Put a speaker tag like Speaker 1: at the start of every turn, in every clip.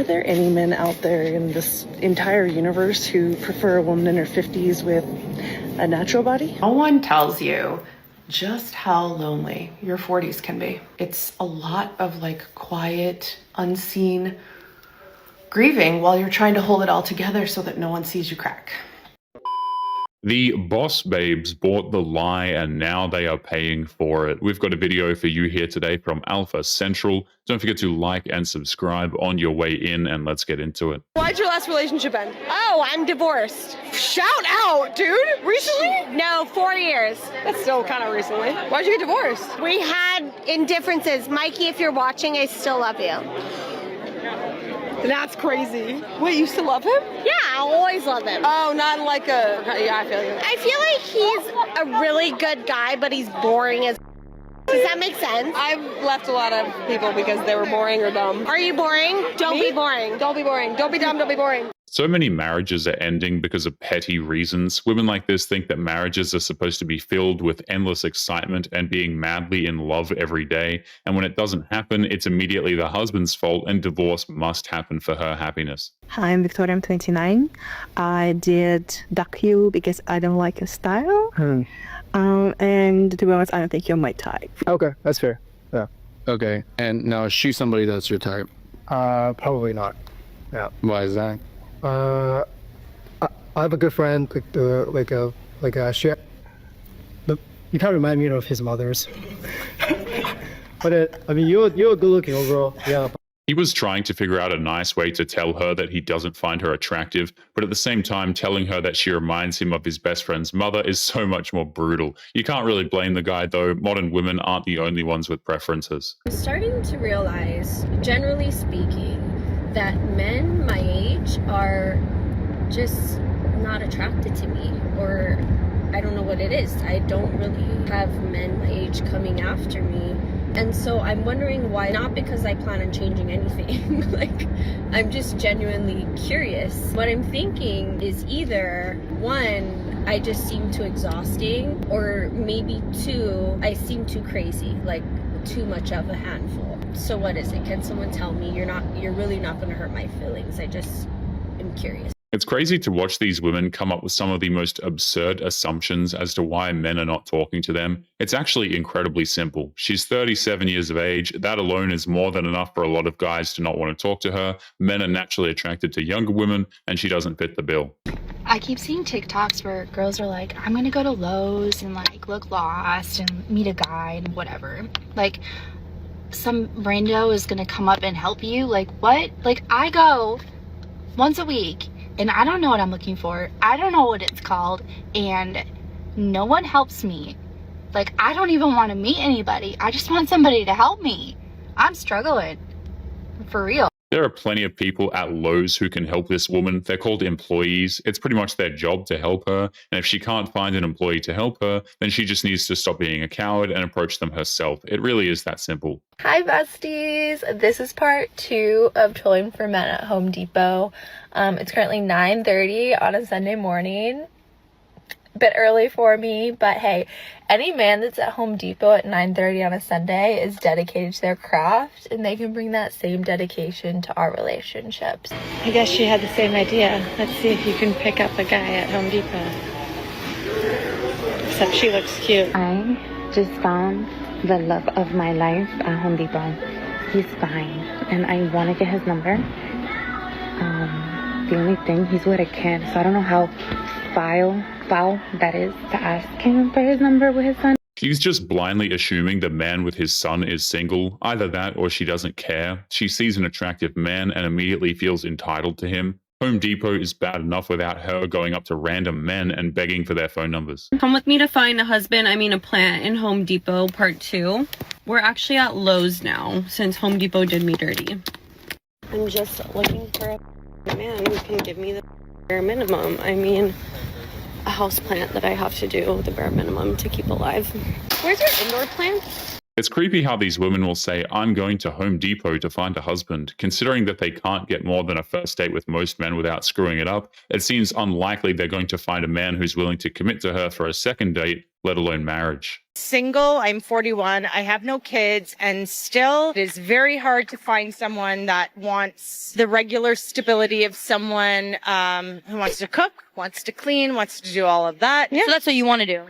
Speaker 1: Are there any men out there in this entire universe who prefer a woman in her 50s with a natural body?
Speaker 2: No one tells you just how lonely your 40s can be. It's a lot of like quiet, unseen grieving while you're trying to hold it all together so that no one sees you crack.
Speaker 3: The boss babes bought the lie and now they are paying for it. We've got a video for you here today from Alpha Central. Don't forget to like and subscribe on your way in, and let's get into it.
Speaker 4: Why'd your last relationship end? Oh, I'm divorced. Shout out, dude. Recently? No, 4 years. That's still kind of recently. Why'd you get divorced? We had indifferences. Mikey, if you're watching, I still love you. That's crazy. Wait, you still love him? Yeah, I'll always love him. Oh, not like a... Yeah, I feel you. I feel like he's a really good guy, but he's boring as... Does that make sense? I've left a lot of people because they were boring or dumb. Are you boring? Don't be boring. Don't be boring. Don't be dumb. Don't be boring.
Speaker 3: So many marriages are ending because of petty reasons. Women like this think that marriages are supposed to be filled with endless excitement and being madly in love every day. And when it doesn't happen, it's immediately the husband's fault, and divorce must happen for her happiness.
Speaker 5: Hi, I'm Victoria, I'm 29. I did docu because I don't like your style. And to be honest, I don't think you're my type.
Speaker 6: Okay, that's fair. Yeah. Okay, and now is she somebody that's your type?
Speaker 7: Probably not. Yeah.
Speaker 6: Why is that?
Speaker 7: I have a good friend, she. But you kind of remind me of his mother's. But I mean, you're good looking overall. Yeah.
Speaker 3: He was trying to figure out a nice way to tell her that he doesn't find her attractive, but at the same time telling her that she reminds him of his best friend's mother is so much more brutal. You can't really blame the guy though. Modern women aren't the only ones with preferences.
Speaker 8: I'm starting to realize, generally speaking, that men my age are just not attracted to me, or I don't know what it is. I don't really have men my age coming after me. And so I'm wondering why. Not because I plan on changing anything. Like, I'm just genuinely curious. What I'm thinking is either, one, I just seem too exhausting, or maybe two, I seem too crazy, like too much of a handful. So what is it? Can someone tell me? You're really not going to hurt my feelings. I just am curious.
Speaker 3: It's crazy to watch these women come up with some of the most absurd assumptions as to why men are not talking to them. It's actually incredibly simple. She's 37 years of age. That alone is more than enough for a lot of guys to not want to talk to her. Men are naturally attracted to younger women, and she doesn't fit the bill.
Speaker 9: I keep seeing TikToks where girls are like, I'm gonna go to Lowe's and like look lost and meet a guy and whatever. Like, some rando is gonna come up and help you. Like, what? Like, I go once a week and I don't know what I'm looking for. I don't know what it's called, and no one helps me. Like, I don't even want to meet anybody. I just want somebody to help me. I'm struggling. For real.
Speaker 3: There are plenty of people at Lowe's who can help this woman. They're called employees. It's pretty much their job to help her. And if she can't find an employee to help her, then she just needs to stop being a coward and approach them herself. It really is that simple.
Speaker 10: Hi besties, this is part 2 of trolling for men at Home Depot. It's currently 9:30 on a Sunday morning. A bit early for me, but hey, any man that's at Home Depot at 9:30 on a Sunday is dedicated to their craft, and they can bring that same dedication to our relationships.
Speaker 1: I guess she had the same idea. Let's see if you can pick up a guy at Home Depot. Except she looks cute.
Speaker 11: I just found the love of my life at Home Depot. He's fine, and I want to get his number. The only thing, he's with a kid, so I don't know how foul that is to ask him for his number with his son.
Speaker 3: She's just blindly assuming the man with his son is single. Either that or she doesn't care. She sees an attractive man and immediately feels entitled to him. Home Depot is bad enough without her going up to random men and begging for their phone numbers.
Speaker 12: Come with me to find a plant in Home Depot, part 2. We're actually at Lowe's now, since Home Depot did me dirty. I'm just looking for a man who can give me the bare minimum. I mean, a house plant that I have to do the bare minimum to keep alive. Where's your indoor plant?
Speaker 3: It's creepy how these women will say, I'm going to Home Depot to find a husband. Considering that they can't get more than a first date with most men without screwing it up, it seems unlikely they're going to find a man who's willing to commit to her for a second date, let alone marriage.
Speaker 13: Single, I'm 41, I have no kids, and still it is very hard to find someone that wants the regular stability of someone who wants to cook, wants to clean, wants to do all of that.
Speaker 14: So that's what you want to do?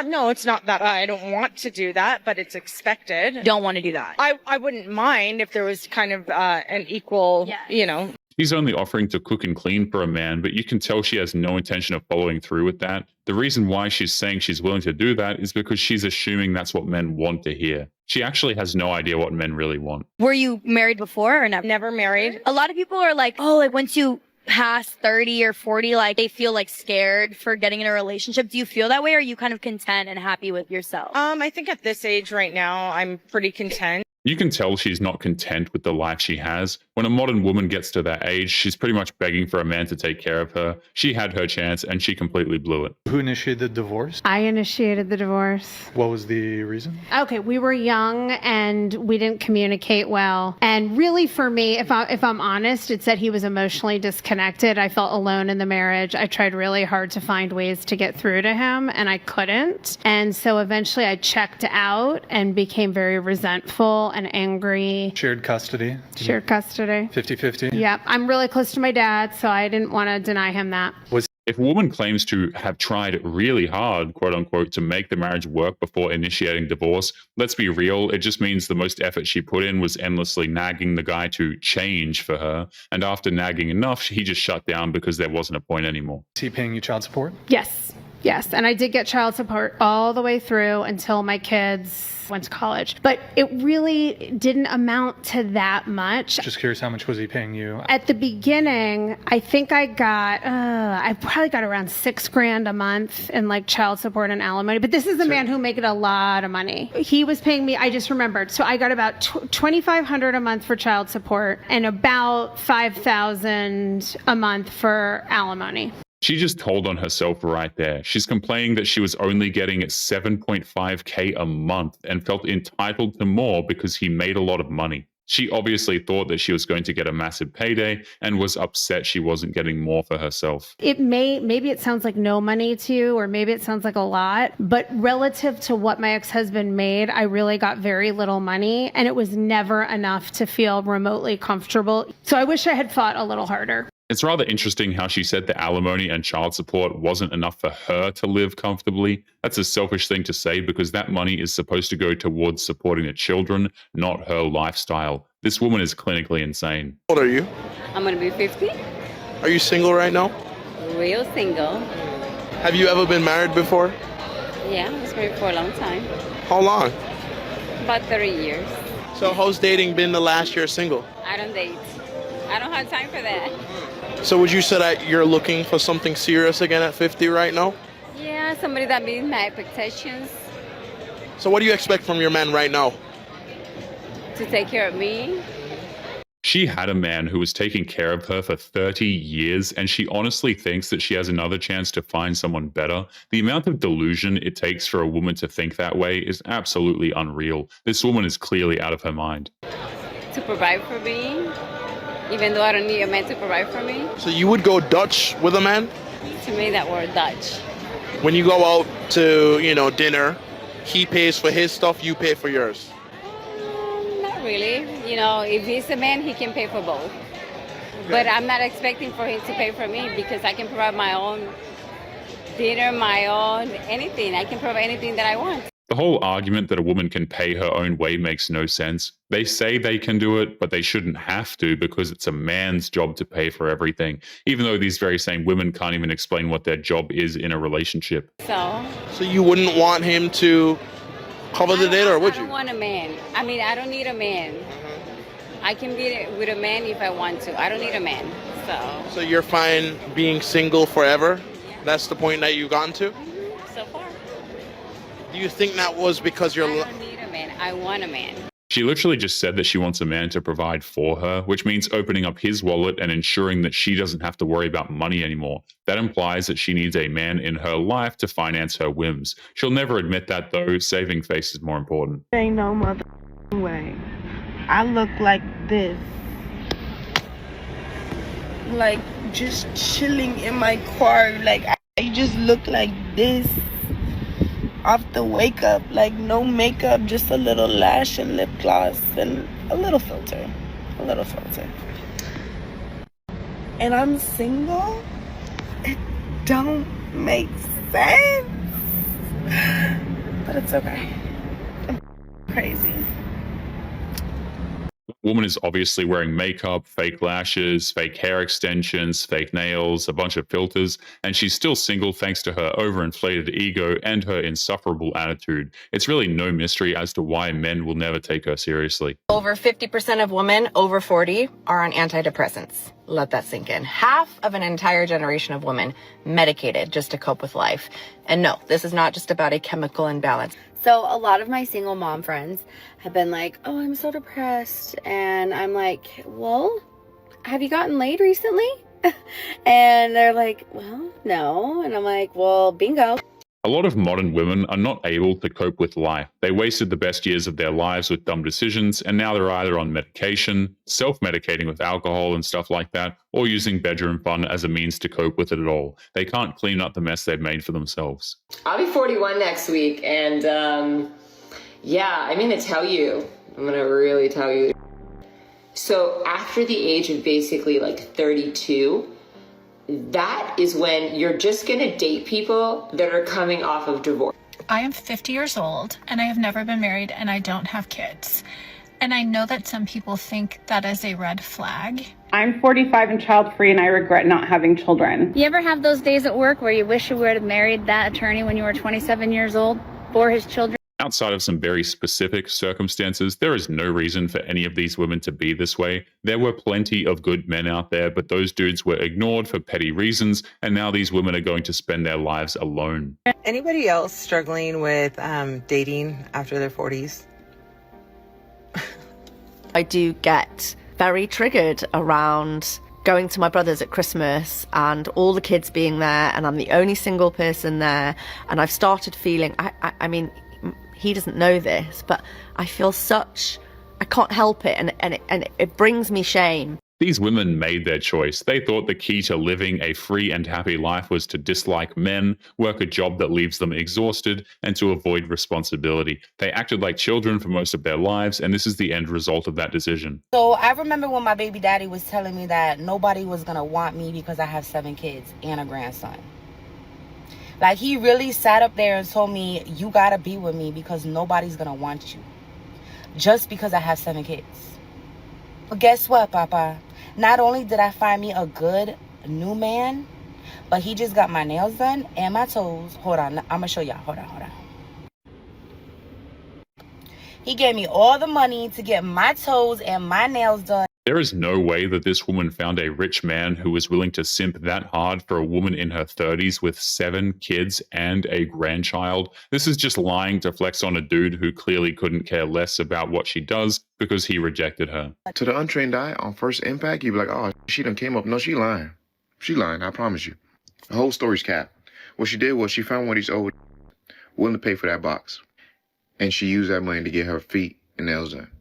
Speaker 13: No, it's not that I don't want to do that, but it's expected.
Speaker 14: Don't want to do that?
Speaker 13: I wouldn't mind if there was kind of an equal, you know.
Speaker 3: She's only offering to cook and clean for a man, but you can tell she has no intention of following through with that. The reason why she's saying she's willing to do that is because she's assuming that's what men want to hear. She actually has no idea what men really want.
Speaker 14: Were you married before or never?
Speaker 13: Never married.
Speaker 14: A lot of people are like, oh, like once you past 30 or 40, like they feel like scared for getting in a relationship. Do you feel that way, or are you kind of content and happy with yourself?
Speaker 13: I think at this age right now, I'm pretty content.
Speaker 3: You can tell she's not content with the life she has. When a modern woman gets to that age, she's pretty much begging for a man to take care of her. She had her chance and she completely blew it.
Speaker 15: Who initiated the divorce?
Speaker 16: I initiated the divorce.
Speaker 15: What was the reason?
Speaker 16: Okay, we were young and we didn't communicate well. And really for me, if I'm honest, it's that he was emotionally disconnected. I felt alone in the marriage. I tried really hard to find ways to get through to him and I couldn't. And so eventually I checked out and became very resentful and angry.
Speaker 15: Shared custody?
Speaker 16: Shared custody.
Speaker 15: 50-50?
Speaker 16: Yeah, I'm really close to my dad, so I didn't want to deny him that.
Speaker 3: If a woman claims to have tried really hard, quote unquote, to make the marriage work before initiating divorce, let's be real, it just means the most effort she put in was endlessly nagging the guy to change for her. And after nagging enough, he just shut down because there wasn't a point anymore.
Speaker 15: Is he paying you child support?
Speaker 16: Yes. Yes. And I did get child support all the way through until my kids went to college. But it really didn't amount to that much.
Speaker 15: Just curious, how much was he paying you?
Speaker 16: At the beginning, I think I probably got around $6,000 a month in like child support and alimony. But this is a man who made a lot of money. He was paying me, I just remembered. So I got about $2,500 a month for child support and about $5,000 a month for alimony.
Speaker 3: She just told on herself right there. She's complaining that she was only getting $7.5K a month and felt entitled to more because he made a lot of money. She obviously thought that she was going to get a massive payday and was upset she wasn't getting more for herself.
Speaker 16: Maybe it sounds like no money to you, or maybe it sounds like a lot, but relative to what my ex-husband made, I really got very little money and it was never enough to feel remotely comfortable. So I wish I had fought a little harder.
Speaker 3: It's rather interesting how she said the alimony and child support wasn't enough for her to live comfortably. That's a selfish thing to say because that money is supposed to go towards supporting the children, not her lifestyle. This woman is clinically insane.
Speaker 17: How old are you?
Speaker 18: I'm going to be 50.
Speaker 17: Are you single right now?
Speaker 18: Real single.
Speaker 17: Have you ever been married before?
Speaker 18: Yeah, I was married for a long time.
Speaker 17: How long?
Speaker 18: About 30 years.
Speaker 17: So how's dating been the last year single?
Speaker 18: I don't date. I don't have time for that.
Speaker 17: So would you say that you're looking for something serious again at 50 right now?
Speaker 18: Yeah, somebody that meets my expectations.
Speaker 17: So what do you expect from your man right now?
Speaker 18: To take care of me.
Speaker 3: She had a man who was taking care of her for 30 years, and she honestly thinks that she has another chance to find someone better. The amount of delusion it takes for a woman to think that way is absolutely unreal. This woman is clearly out of her mind.
Speaker 18: To provide for me, even though I don't need a man to provide for me.
Speaker 17: So you would go Dutch with a man?
Speaker 18: To me, that word Dutch.
Speaker 17: When you go out to, dinner, he pays for his stuff, you pay for yours?
Speaker 18: Not really. If he's a man, he can pay for both. Okay. But I'm not expecting for him to pay for me because I can provide my own dinner, my own anything. I can provide anything that I want.
Speaker 3: The whole argument that a woman can pay her own way makes no sense. They say they can do it, but they shouldn't have to because it's a man's job to pay for everything, even though these very same women can't even explain what their job is in a relationship.
Speaker 17: So you wouldn't want him to cover the date, or would you?
Speaker 18: I don't want a man. I don't need a man. I can be with a man if I want to. I don't need a man.
Speaker 17: So you're fine being single forever? Yeah. That's the point that you've gotten to?
Speaker 18: So far.
Speaker 17: Do you think that was because you're...
Speaker 18: I don't need a man. I want a man.
Speaker 3: She literally just said that she wants a man to provide for her, which means opening up his wallet and ensuring that she doesn't have to worry about money anymore. That implies that she needs a man in her life to finance her whims. She'll never admit that though, saving face is more important.
Speaker 19: Ain't no mother way. I look like this. Like just chilling in my car. Like I just look like this. Off the wake up, like no makeup, just a little lash and lip gloss and a little filter. And I'm single? It don't make sense. But it's okay. I'm crazy.
Speaker 3: The woman is obviously wearing makeup, fake lashes, fake hair extensions, fake nails, a bunch of filters, and she's still single thanks to her overinflated ego and her insufferable attitude. It's really no mystery as to why men will never take her seriously.
Speaker 2: Over 50% of women over 40 are on antidepressants. Let that sink in. Half of an entire generation of women medicated just to cope with life. And no, this is not just about a chemical imbalance.
Speaker 20: So a lot of my single mom friends have been like, oh, I'm so depressed. And I'm like, well, have you gotten laid recently? And they're like, well, no. And I'm like, well, bingo.
Speaker 3: A lot of modern women are not able to cope with life. They wasted the best years of their lives with dumb decisions, and now they're either on medication, self-medicating with alcohol and stuff like that, or using bedroom fun as a means to cope with it at all. They can't clean up the mess they've made for themselves.
Speaker 21: I'll be 41 next week, and yeah, I'm gonna tell you. I'm gonna really tell you. So after the age of basically like 32, that is when you're just gonna date people that are coming off of divorce.
Speaker 22: I am 50 years old and I have never been married and I don't have kids. And I know that some people think that is a red flag.
Speaker 23: I'm 45 and child-free and I regret not having children.
Speaker 24: You ever have those days at work where you wish you would have married that attorney when you were 27 years old for his children?
Speaker 3: Outside of some very specific circumstances, there is no reason for any of these women to be this way. There were plenty of good men out there, but those dudes were ignored for petty reasons, and now these women are going to spend their lives alone.
Speaker 25: Anybody else struggling with dating after their 40s?
Speaker 26: I do get very triggered around going to my brother's at Christmas and all the kids being there, and I'm the only single person there, and I've started feeling, I mean, he doesn't know this, but I feel I can't help it, and it brings me shame.
Speaker 3: These women made their choice. They thought the key to living a free and happy life was to dislike men, work a job that leaves them exhausted, and to avoid responsibility. They acted like children for most of their lives, and this is the end result of that decision.
Speaker 27: So I remember when my baby daddy was telling me that nobody was gonna want me because I have 7 kids and a grandson. Like, he really sat up there and told me, you gotta be with me because nobody's gonna want you. Just because I have 7 kids. But guess what, Papa? Not only did I find me a good new man, but he just got my nails done and my toes. Hold on, I'm gonna show y'all. Hold on. He gave me all the money to get my toes and my nails done.
Speaker 3: There is no way that this woman found a rich man who was willing to simp that hard for a woman in her 30s with 7 kids and a grandchild. This is just lying to flex on a dude who clearly couldn't care less about what she does because he rejected her.
Speaker 28: To the untrained eye, on first impact, you'd be like, oh, she done came up. No, she lying. She lying, I promise you. The whole story's cap. What she did was she found one of these old willing to pay for that box. And she used that money to get her feet and nails done.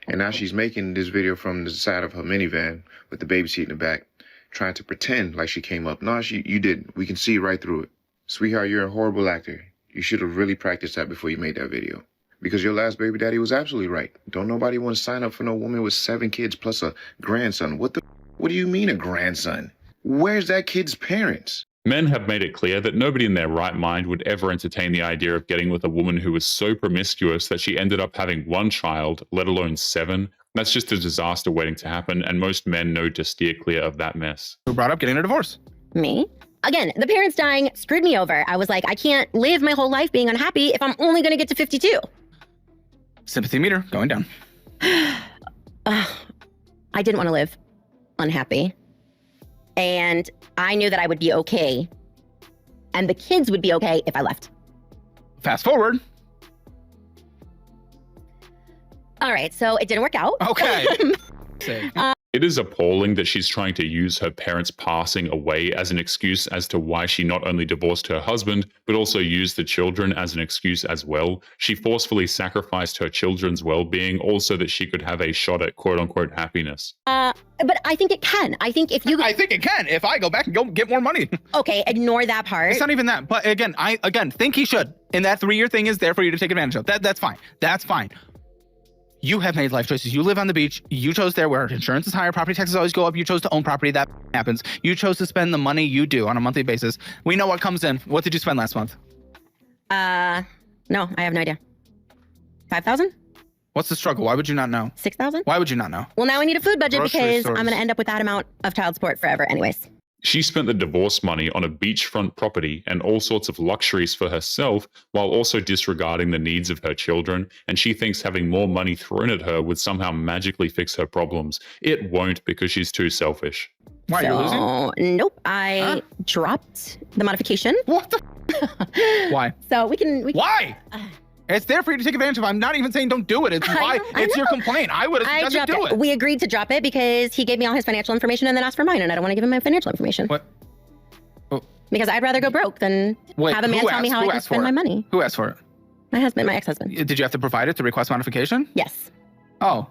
Speaker 28: And now she's making this video from the side of her minivan with the baby seat in the back, trying to pretend like she came up. No, you didn't. We can see right through it. Sweetheart, you're a horrible actor. You should have really practiced that before you made that video. Because your last baby daddy was absolutely right. Don't nobody want to sign up for no woman with 7 kids plus a grandson. What do you mean a grandson? Where's that kid's parents?
Speaker 3: Men have made it clear that nobody in their right mind would ever entertain the idea of getting with a woman who was so promiscuous that she ended up having 1 child, let alone 7. That's just a disaster waiting to happen, and most men know to steer clear of that mess.
Speaker 29: Who brought up getting a divorce?
Speaker 30: Me? Again, the parents dying screwed me over. I was like, I can't live my whole life being unhappy if I'm only going to get to 52.
Speaker 29: Sympathy meter going down.
Speaker 30: I didn't want to live unhappy. And I knew that I would be okay. And the kids would be okay if I left.
Speaker 29: Fast forward.
Speaker 30: All right, so it didn't work out.
Speaker 29: Okay.
Speaker 3: It is appalling that she's trying to use her parents passing away as an excuse as to why she not only divorced her husband, but also used the children as an excuse as well. She forcefully sacrificed her children's well-being also that she could have a shot at quote-unquote happiness.
Speaker 30: But I think it can. I think if you...
Speaker 29: I think it can. If I go back and go get more money.
Speaker 30: Okay, ignore that part.
Speaker 29: It's not even that. But again, I think he should. And that 3-year thing is there for you to take advantage of. That's fine. That's fine. You have made life choices. You live on the beach. You chose there where insurance is higher, property taxes always go up. You chose to own property. That happens. You chose to spend the money you do on a monthly basis. We know what comes in. What did you spend last month?
Speaker 30: No, I have no idea. 5,000?
Speaker 29: What's the struggle? Why would you not know?
Speaker 30: 6,000?
Speaker 29: Why would you not know?
Speaker 30: Well, now I need a food budget
Speaker 29: Grocery
Speaker 30: because
Speaker 29: stores.
Speaker 30: I'm going to end up with that amount of child support forever anyways.
Speaker 3: She spent the divorce money on a beachfront property and all sorts of luxuries for herself while also disregarding the needs of her children, and she thinks having more money thrown at her would somehow magically fix her problems. It won't because she's too selfish.
Speaker 29: Why, you're losing?
Speaker 30: Nope, I dropped the modification.
Speaker 29: What the? Why?
Speaker 30: So we can...
Speaker 29: Why? It's there for you to take advantage of. I'm not even saying don't do it. It's why. It's your complaint. I would have suggested do it.
Speaker 30: We agreed to drop it because he gave me all his financial information and then asked for mine, and I don't want to give him my financial information.
Speaker 29: What? Oh.
Speaker 30: Because I'd rather go broke than have a man tell me how I can spend my money.
Speaker 29: Who asked for it?
Speaker 30: My husband, my ex-husband.
Speaker 29: Did you have to provide it to request modification?
Speaker 30: Yes.
Speaker 29: Oh.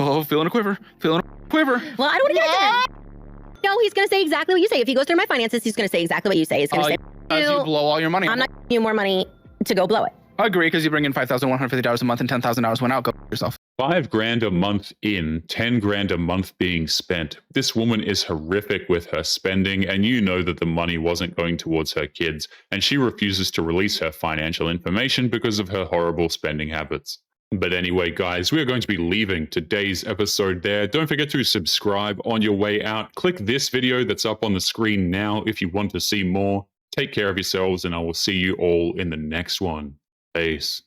Speaker 29: Oh, feeling a quiver. Feeling a quiver.
Speaker 30: Well, I don't want to give it to him. No, he's going to say exactly what you say. If he goes through my finances, he's going to say exactly what you say. He's going to say,
Speaker 29: you blow all your money.
Speaker 30: I'm not giving you more money to go blow it.
Speaker 29: I agree, because you bring in $5,150 a month and $10,000 went out. Go yourself.
Speaker 3: $5,000 a month in, $10,000 a month being spent. This woman is horrific with her spending, and you know that the money wasn't going towards her kids, and she refuses to release her financial information because of her horrible spending habits. But anyway, guys, we are going to be leaving today's episode there. Don't forget to subscribe on your way out. Click this video that's up on the screen now if you want to see more. Take care of yourselves, and I will see you all in the next one. Peace.